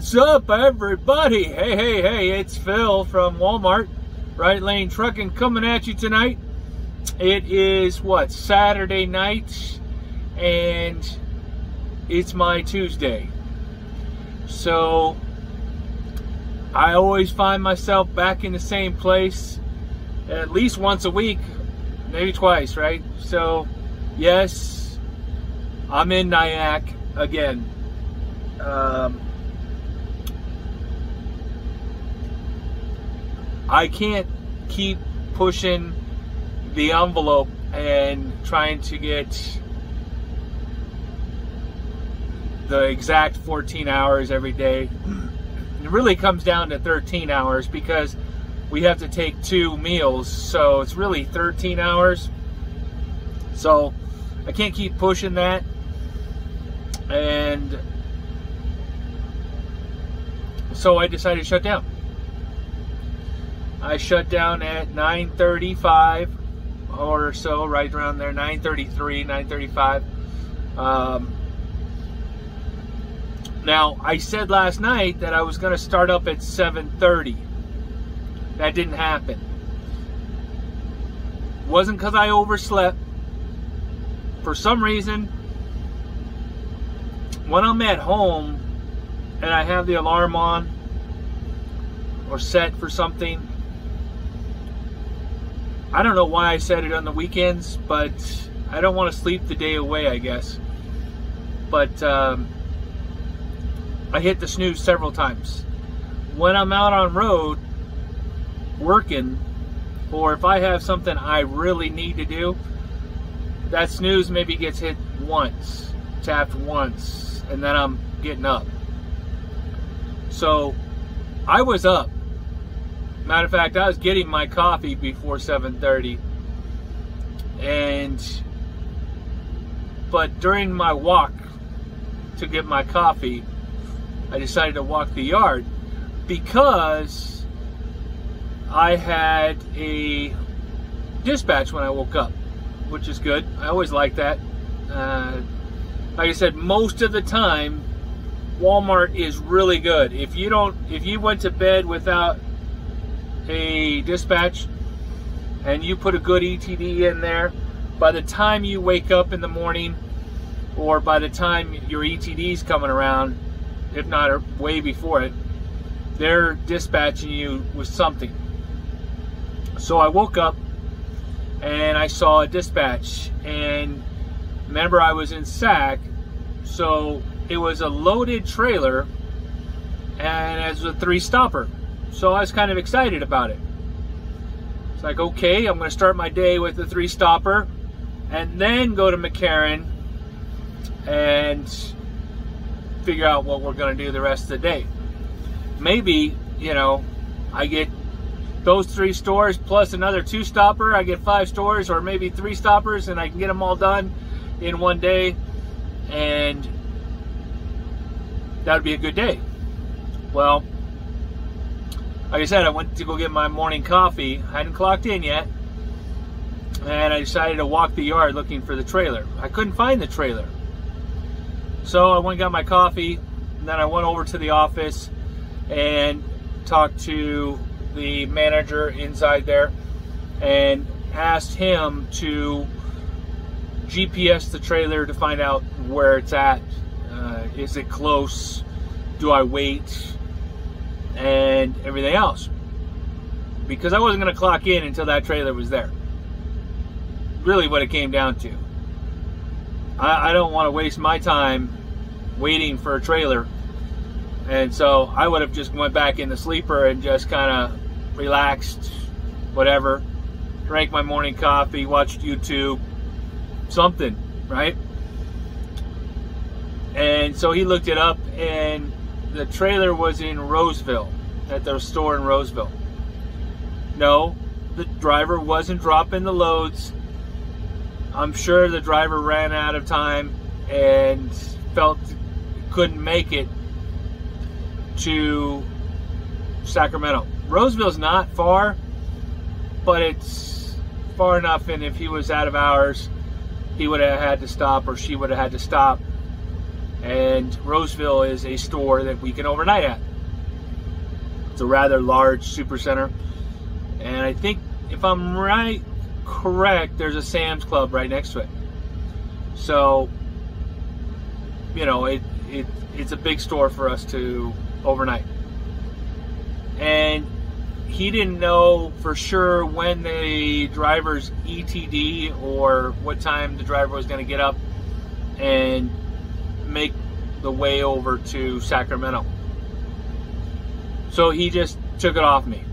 What's up, everybody? Hey, it's Phil from Walmart. Right Lane Truckin' coming at you tonight. It is, Saturday night, and it's my Tuesday. So, I always find myself back in the same place at least once a week, maybe twice, right? So, yes, I'm in Nyack again. I can't keep pushing the envelope and trying to get the exact 14 hours every day. It really comes down to 13 hours because we have to take 2 meals, so it's really 13 hours. So I can't keep pushing that, and so I decided to shut down. I shut down at 9:35 or so, right around there, 9:33, 9:35. Now, I said last night that I was going to start up at 7:30. That didn't happen. Wasn't because I overslept. For some reason, when I'm at home and I have the alarm on or set for something, I don't know why I set it on the weekends, but I don't want to sleep the day away, I guess. But I hit the snooze several times. When I'm out on road working, or if I have something I really need to do, that snooze maybe gets hit once, tapped once, and then I'm getting up. So I was up. Matter of fact, I was getting my coffee before 7:30, but during my walk to get my coffee, I decided to walk the yard because I had a dispatch when I woke up, which is good. I always like that. Like I said, most of the time, Walmart is really good. If you went to bed without a dispatch and you put a good ETD in there, by the time you wake up in the morning, or by the time your ETD's coming around, if not way before it, they're dispatching you with something. So I woke up and I saw a dispatch, and remember, I was in SAC, so it was a loaded trailer and it was a 3-stopper. So I was kind of excited about it. It's like, okay, I'm going to start my day with the 3-stopper and then go to McCarran and figure out what we're going to do the rest of the day. Maybe, I get those 3 stores plus another 2-stopper. I get 5 stores, or maybe 3 stoppers, and I can get them all done in one day, and that would be a good day. Well, like I said, I went to go get my morning coffee. I hadn't clocked in yet, and I decided to walk the yard looking for the trailer. I couldn't find the trailer. So I went and got my coffee, and then I went over to the office and talked to the manager inside there and asked him to GPS the trailer to find out where it's at. Is it close? Do I wait? And everything else, because I wasn't going to clock in until that trailer was there. Really what it came down to. I don't want to waste my time waiting for a trailer, and so I would have just went back in the sleeper and just kind of relaxed, whatever, drank my morning coffee, watched YouTube, something, right? And so he looked it up, and the trailer was in Roseville, at their store in Roseville. No, the driver wasn't dropping the loads. I'm sure the driver ran out of time and felt couldn't make it to Sacramento. Roseville's not far, but it's far enough, and if he was out of hours, he would have had to stop, or she would have had to stop And Roseville is a store that we can overnight at. It's a rather large supercenter. And I think, if I'm correct, there's a Sam's Club right next to it. So, you know, it's a big store for us to overnight. And he didn't know for sure when the driver's ETD or what time the driver was going to get up and make the way over to Sacramento. So he just took it off me.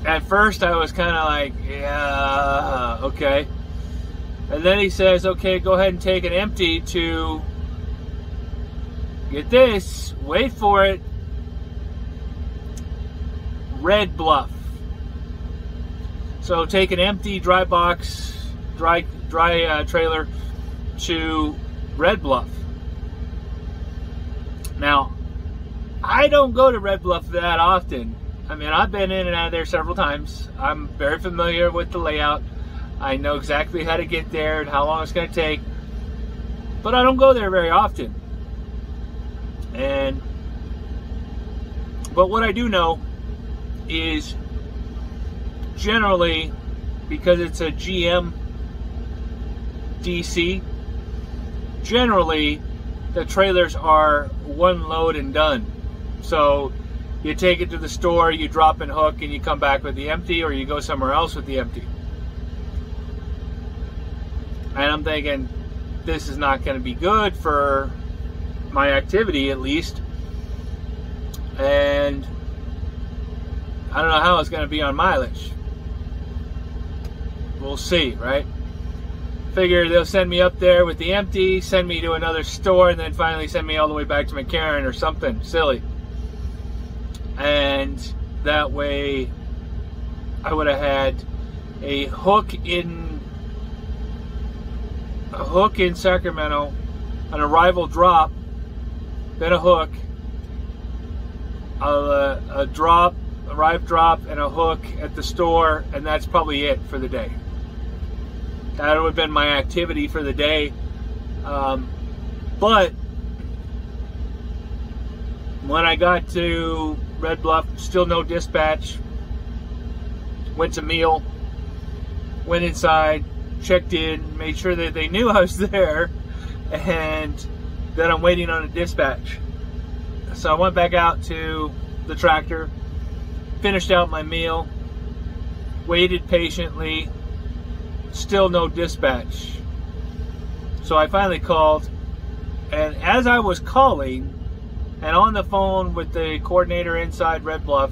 At first I was kind of like, yeah, okay. And then he says, okay, go ahead and take an empty to, get this, wait for it, Red Bluff. So take an empty dry box, dry trailer to Red Bluff. Now, I don't go to Red Bluff that often. I mean, I've been in and out of there several times. I'm very familiar with the layout. I know exactly how to get there and how long it's going to take. But I don't go there very often. But what I do know is generally, because it's a GM DC, generally the trailers are one load and done. So you take it to the store, you drop and hook, and you come back with the empty, or you go somewhere else with the empty. And I'm thinking, this is not going to be good for my activity, at least. And I don't know how it's going to be on mileage. We'll see, right? Figure they'll send me up there with the empty, send me to another store, and then finally send me all the way back to McCarran or something silly. And that way I would have had a hook in Sacramento, an arrival drop, then a hook, a drop, arrive drop, and a hook at the store, and that's probably it for the day. That would have been my activity for the day. But when I got to Red Bluff, still no dispatch. Went to meal, went inside, checked in, made sure that they knew I was there, and then I'm waiting on a dispatch. So I went back out to the tractor, finished out my meal, waited patiently, still no dispatch. So I finally called, and as I was calling and on the phone with the coordinator inside Red Bluff,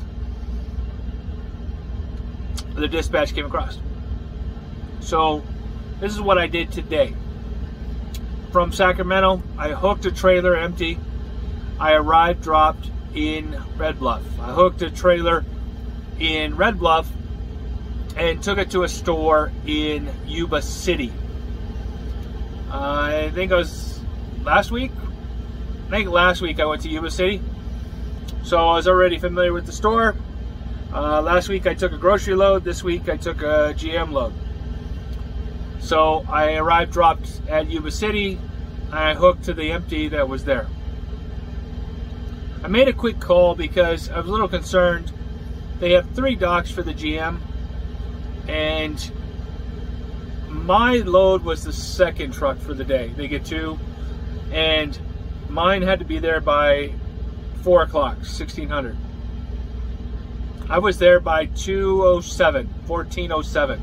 the dispatch came across. So this is what I did today. From Sacramento, I hooked a trailer empty. I arrived dropped in Red Bluff. I hooked a trailer in Red Bluff and took it to a store in Yuba City. I think it was last week. I think last week I went to Yuba City. So I was already familiar with the store. Last week I took a grocery load. This week I took a GM load. So I arrived dropped at Yuba City. And I hooked to the empty that was there. I made a quick call because I was a little concerned. They have 3 docks for the GM, and my load was the second truck for the day. They get 2, and mine had to be there by 4 o'clock, 1600. I was there by 14:07,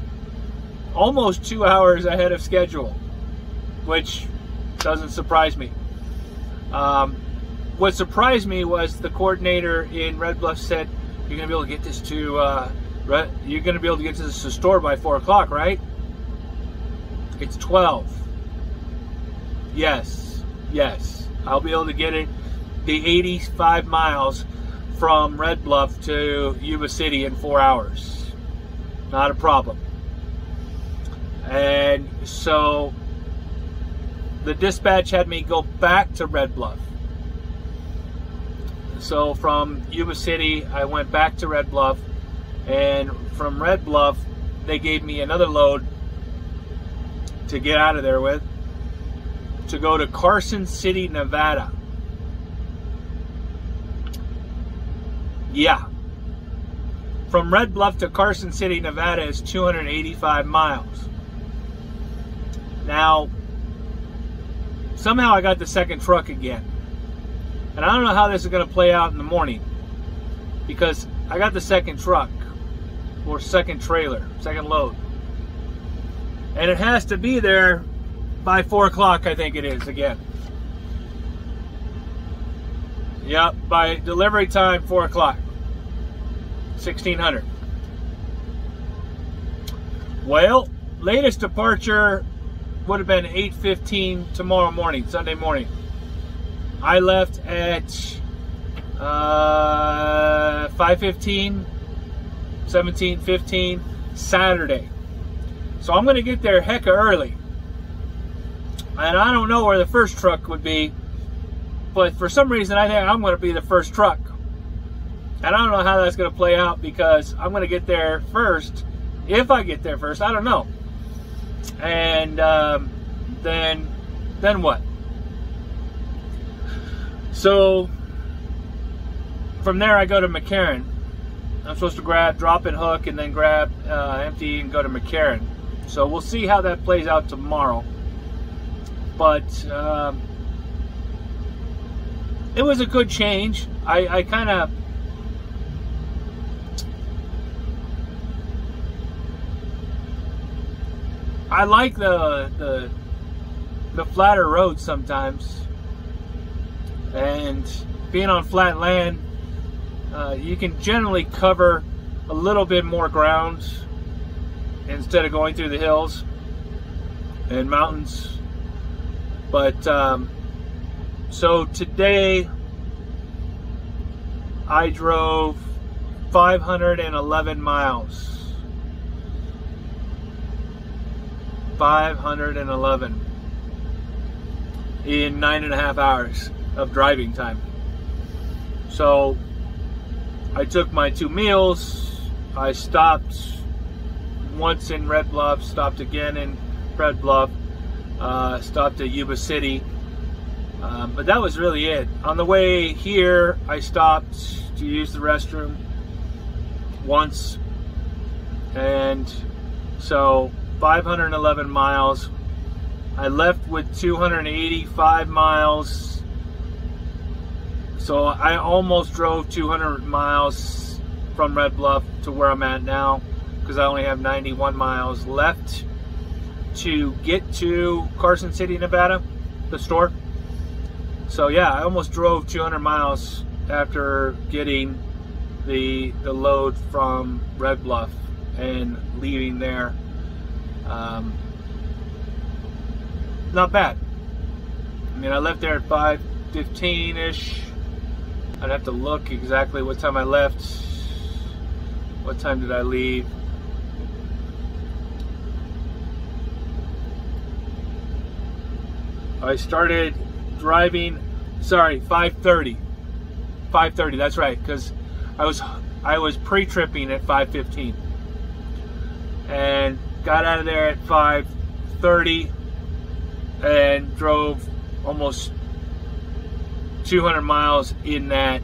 almost 2 hours ahead of schedule, which doesn't surprise me. What surprised me was the coordinator in Red Bluff said, "You're gonna be able to get this to you're gonna be able to get to the store by 4 o'clock, right?" It's 12. Yes, I'll be able to get it the 85 miles from Red Bluff to Yuba City in 4 hours. Not a problem. And so the dispatch had me go back to Red Bluff. So from Yuba City, I went back to Red Bluff, and from Red Bluff, they gave me another load to get out of there with, to go to Carson City, Nevada. Yeah. From Red Bluff to Carson City, Nevada is 285 miles. Now, somehow I got the second truck again. And I don't know how this is going to play out in the morning, because I got the second truck, or second trailer, second load. And it has to be there by 4 o'clock, I think it is, again. Yep, by delivery time, 4 o'clock. 1600. Well, latest departure would have been 8:15 tomorrow morning, Sunday morning. I left at 5:15, 17:15 Saturday. So I'm going to get there hecka early. And I don't know where the first truck would be, but for some reason I think I'm going to be the first truck. And I don't know how that's going to play out, because I'm going to get there first. If I get there first, I don't know. And then what? So from there I go to McCarran. I'm supposed to grab drop and hook, and then grab empty and go to McCarran. So we'll see how that plays out tomorrow. But it was a good change. I kind of I like the flatter roads sometimes, and being on flat land, you can generally cover a little bit more ground instead of going through the hills and mountains. But so today I drove 511 miles. 511 in 9.5 hours of driving time. So I took my 2 meals. I stopped once in Red Bluff, stopped again in Red Bluff, stopped at Yuba City, but that was really it. On the way here, I stopped to use the restroom once, and so 511 miles. I left with 285 miles, so I almost drove 200 miles from Red Bluff to where I'm at now, because I only have 91 miles left to get to Carson City, Nevada, the store. So yeah, I almost drove 200 miles after getting the load from Red Bluff and leaving there. Not bad. I mean, I left there at 5:15-ish. I'd have to look exactly what time I left. What time did I leave? I started driving, sorry, 5:30. 5:30, that's right, because I was pre-tripping at 5:15. And got out of there at 5:30 and drove almost 200 miles in that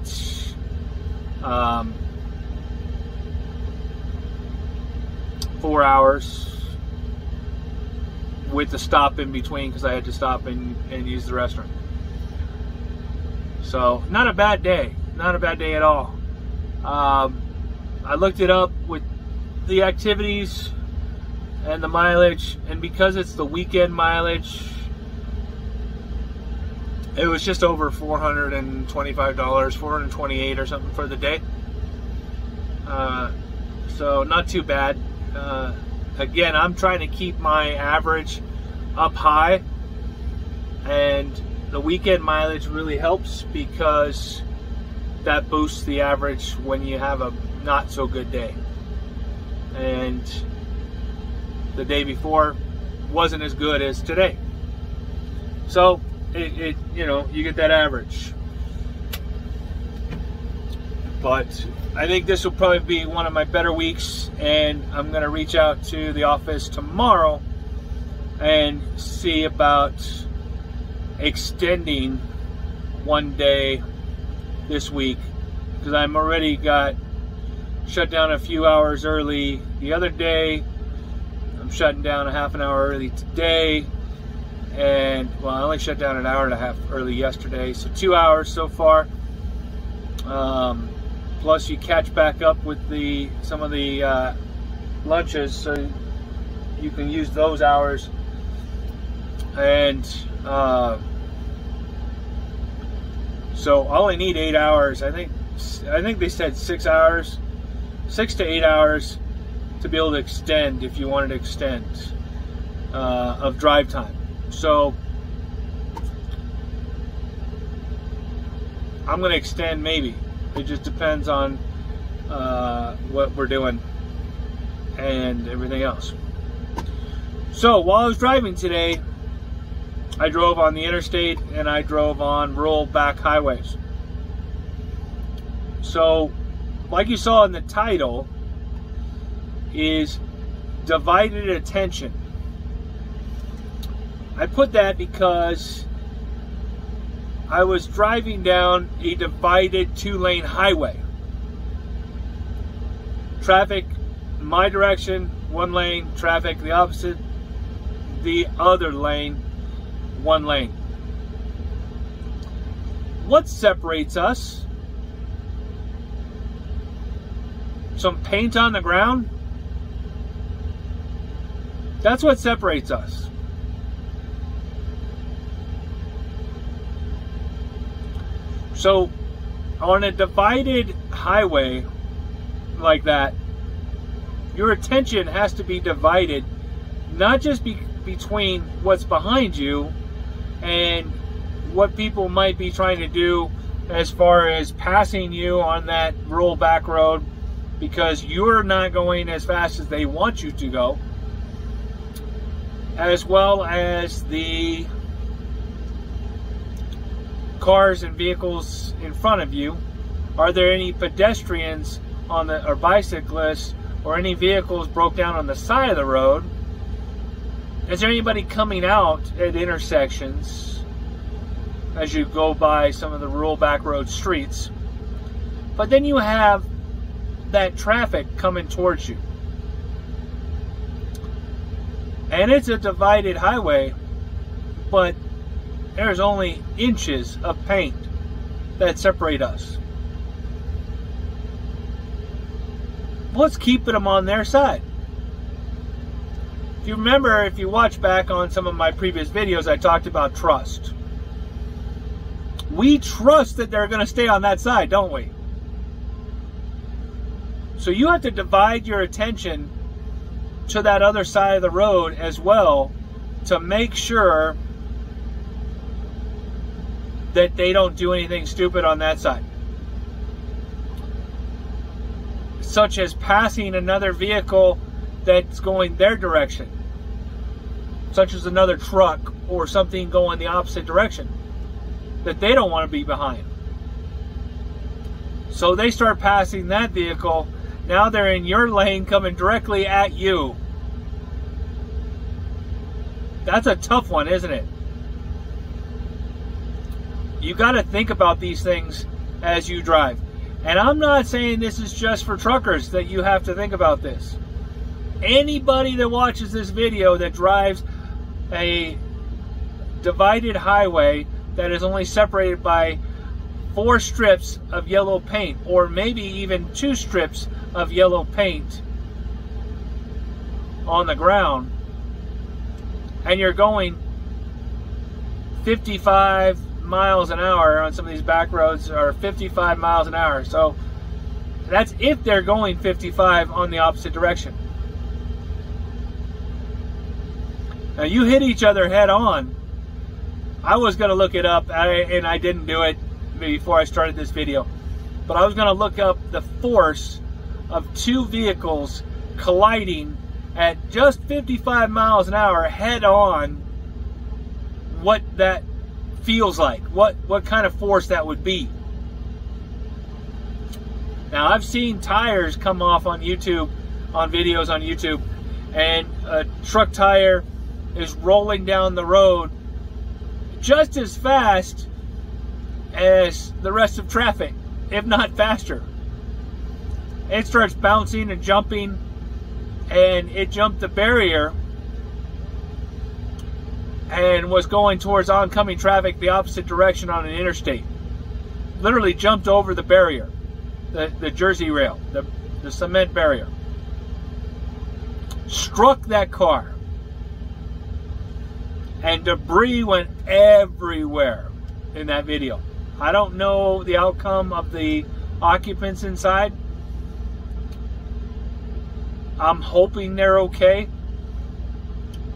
4 hours, with the stop in between, because I had to stop and use the restroom. So not a bad day, not a bad day at all. I looked it up with the activities and the mileage, and because it's the weekend mileage, it was just over $425, $428 or something for the day. So not too bad. Again, I'm trying to keep my average up high, and the weekend mileage really helps, because that boosts the average when you have a not so good day. And the day before wasn't as good as today. So it you know, you get that average. But I think this will probably be one of my better weeks, and I'm going to reach out to the office tomorrow and see about extending one day this week, because I'm already got shut down a few hours early the other day. I'm shutting down a half an hour early today, and well, I only shut down an hour and a half early yesterday, so 2 hours so far. Plus you catch back up with some of the lunches, so you can use those hours. And so I only need 8 hours. I think they said 6 hours, 6 to 8 hours to be able to extend, if you wanted to extend, of drive time. So I'm going to extend maybe. It just depends on what we're doing and everything else. So while I was driving today, I drove on the interstate and I drove on rural back highways. So, like you saw in the title, is Divided Attention. I put that because I was driving down a divided 2-lane highway. Traffic my direction, 1 lane, traffic the opposite, the other lane, 1 lane. What separates us? Some paint on the ground? That's what separates us. So, on a divided highway like that, your attention has to be divided, not just between what's behind you and what people might be trying to do as far as passing you on that rural back road because you're not going as fast as they want you to go, as well as the cars and vehicles in front of you. Are there any pedestrians or bicyclists or any vehicles broke down on the side of the road? Is there anybody coming out at intersections as you go by some of the rural back road streets? But then you have that traffic coming towards you. And it's a divided highway, but there's only inches of paint that separate us. What's keeping them on their side? If you remember, if you watch back on some of my previous videos, I talked about trust. We trust that they're going to stay on that side, don't we? So you have to divide your attention to that other side of the road as well to make sure that they don't do anything stupid on that side. Such as passing another vehicle that's going their direction. Such as another truck or something going the opposite direction that they don't want to be behind. So they start passing that vehicle. Now they're in your lane coming directly at you. That's a tough one, isn't it? You got to think about these things as you drive. And I'm not saying this is just for truckers that you have to think about this. Anybody that watches this video that drives a divided highway that is only separated by 4 strips of yellow paint, or maybe even 2 strips of yellow paint on the ground, and you're going 55 miles an hour on some of these back roads, or 55 miles an hour. So that's if they're going 55 on the opposite direction. Now you hit each other head on. I was going to look it up, and I didn't do it before I started this video, but I was going to look up the force of 2 vehicles colliding at just 55 miles an hour head on, what that feels like, what kind of force that would be. Now I've seen tires come off on YouTube, on videos on YouTube, and a truck tire is rolling down the road just as fast as the rest of traffic, if not faster. It starts bouncing and jumping, and it jumped the barrier and was going towards oncoming traffic the opposite direction on an interstate. Literally jumped over the barrier, the Jersey rail, the cement barrier. Struck that car. And debris went everywhere in that video. I don't know the outcome of the occupants inside. I'm hoping they're okay.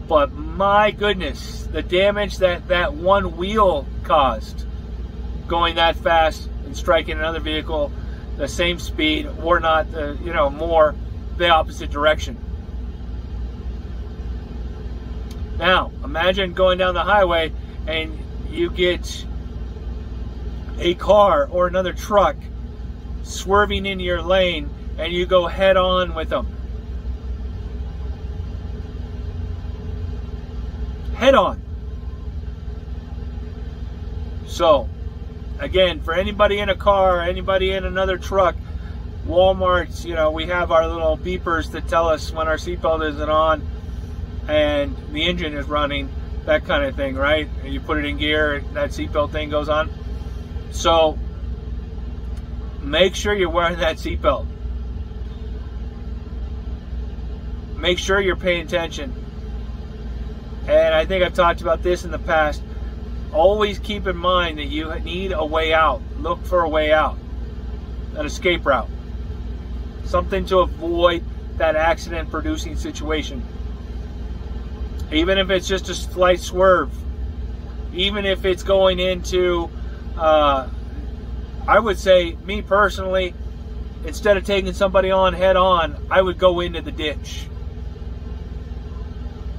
But my goodness, the damage that one wheel caused, going that fast and striking another vehicle the same speed, or not, more the opposite direction. Now, imagine going down the highway and you get a car or another truck swerving into your lane and you go head on with them. Head on. So, again, for anybody in a car, anybody in another truck, Walmart's, we have our little beepers that tell us when our seatbelt isn't on and the engine is running, that kind of thing, right? And you put it in gear, that seatbelt thing goes on. So, make sure you're wearing that seatbelt. Make sure you're paying attention. And I think I've talked about this in the past. Always keep in mind that you need a way out. Look for a way out. An escape route. Something to avoid that accident-producing situation. Even if it's just a slight swerve. Even if it's going into, I would say, me personally, instead of taking somebody on head on, I would go into the ditch.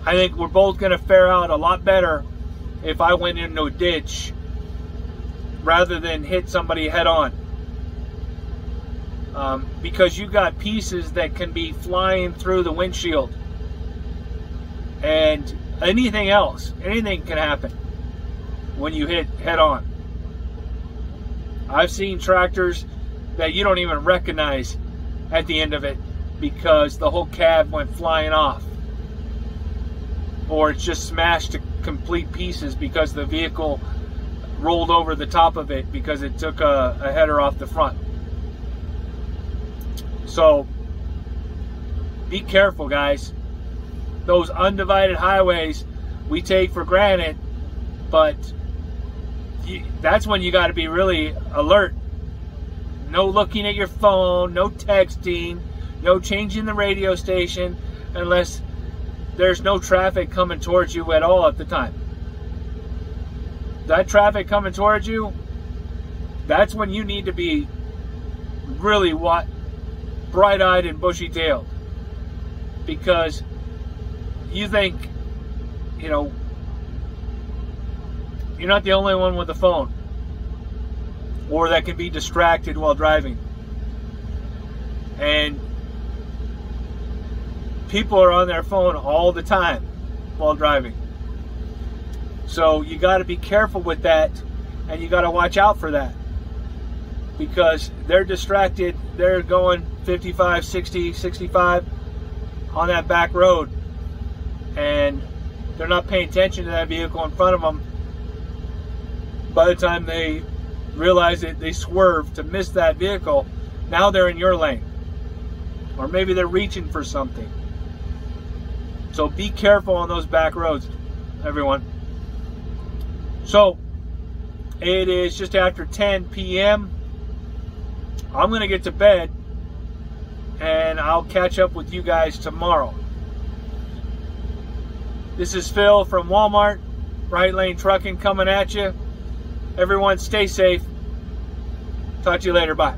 I think we're both going to fare out a lot better if I went into a ditch rather than hit somebody head on. Because you got pieces that can be flying through the windshield. And anything else, anything can happen when you hit head on. I've seen tractors that you don't even recognize at the end of it because the whole cab went flying off. Or it's just smashed to complete pieces because the vehicle rolled over the top of it because it took a header off the front. So, be careful, guys. Those undivided highways we take for granted, but that's when you got to be really alert. No looking at your phone, no texting, no changing the radio station unless there's no traffic coming towards you at all at the time. That traffic coming towards you, that's when you need to be really bright-eyed and bushy-tailed. Because you think, you're not the only one with a phone or that can be distracted while driving. And people are on their phone all the time while driving. So you got to be careful with that, and you got to watch out for that. Because they're distracted, they're going 55, 60, 65 on that back road, and they're not paying attention to that vehicle in front of them. By the time they realize that they swerve to miss that vehicle, now they're in your lane. Or maybe they're reaching for something. So be careful on those back roads, everyone. So, it is just after 10 p.m. I'm going to get to bed, and I'll catch up with you guys tomorrow. This is Phil from Walmart, Right Lane Trucking, coming at you. Everyone stay safe. Talk to you later. Bye.